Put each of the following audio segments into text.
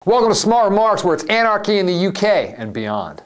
Welcome to Smart Remarks, where it's anarchy in the UK and beyond.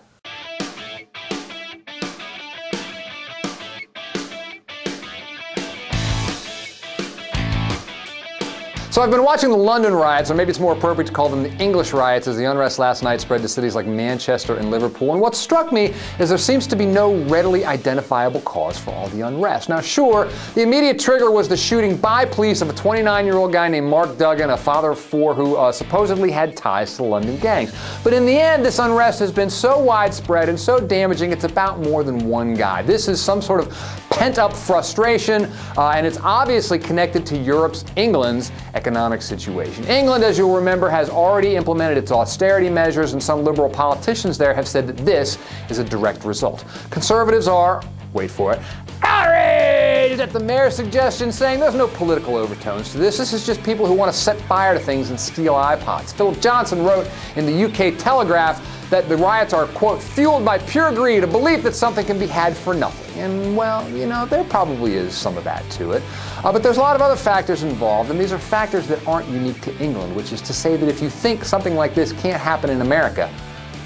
So I've been watching the London riots, or maybe it's more appropriate to call them the English riots, as the unrest last night spread to cities like Manchester and Liverpool. And what struck me is there seems to be no readily identifiable cause for all the unrest. Now sure, the immediate trigger was the shooting by police of a 29-year-old guy named Mark Duggan, a father of four who supposedly had ties to the London gangs. But in the end, this unrest has been so widespread and so damaging, it's about more than one guy. This is some sort of pent-up frustration, and it's obviously connected to England's economic situation. England, as you'll remember, has already implemented its austerity measures, and some liberal politicians there have said that this is a direct result. Conservatives are, wait for it, outraged at the mayor's suggestion, saying there's no political overtones to this. This is just people who want to set fire to things and steal iPods. Philip Johnson wrote in the UK Telegraph that the riots are, quote, fueled by pure greed, a belief that something can be had for nothing. And, well, you know, there probably is some of that to it. But there's a lot of other factors involved, and these are factors that aren't unique to England, which is to say that if you think something like this can't happen in America,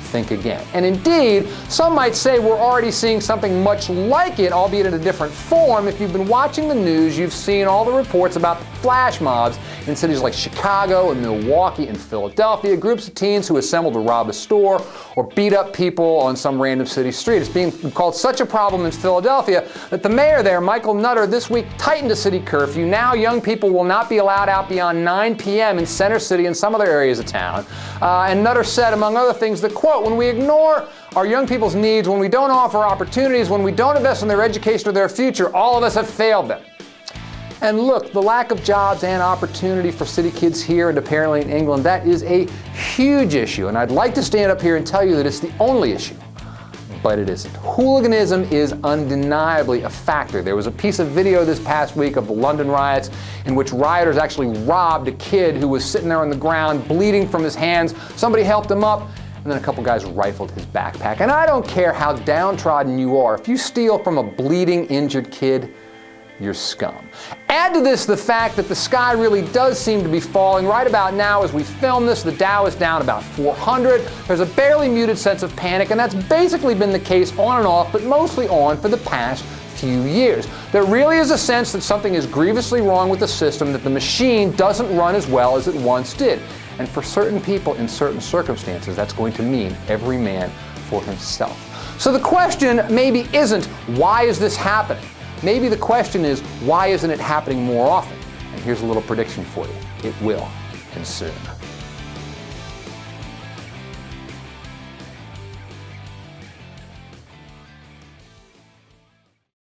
think again. And indeed, some might say we're already seeing something much like it, albeit in a different form. If you've been watching the news, you've seen all the reports about flash mobs in cities like Chicago and Milwaukee and Philadelphia, groups of teens who assembled to rob a store or beat up people on some random city street. It's being called such a problem in Philadelphia that the mayor there, Michael Nutter, this week tightened a city curfew. Now young people will not be allowed out beyond 9 p.m. in Center City and some other areas of town. And Nutter said, among other things, that, quote, when we ignore our young people's needs, when we don't offer opportunities, when we don't invest in their education or their future, all of us have failed them. And look, the lack of jobs and opportunity for city kids here and apparently in England, that is a huge issue. And I'd like to stand up here and tell you that it's the only issue, but it isn't. Hooliganism is undeniably a factor. There was a piece of video this past week of the London riots in which rioters actually robbed a kid who was sitting there on the ground, bleeding from his hands. Somebody helped him up, and then a couple guys rifled his backpack. And I don't care how downtrodden you are, if you steal from a bleeding, injured kid, you're scum. Add to this the fact that the sky really does seem to be falling. Right about now, as we film this, the Dow is down about 400. There's a barely muted sense of panic, and that's basically been the case on and off, but mostly on for the past few years. There really is a sense that something is grievously wrong with the system, that the machine doesn't run as well as it once did. And for certain people in certain circumstances, that's going to mean every man for himself. So the question maybe isn't, why is this happening? Maybe the question is, why isn't it happening more often? And here's a little prediction for you. It will, and soon.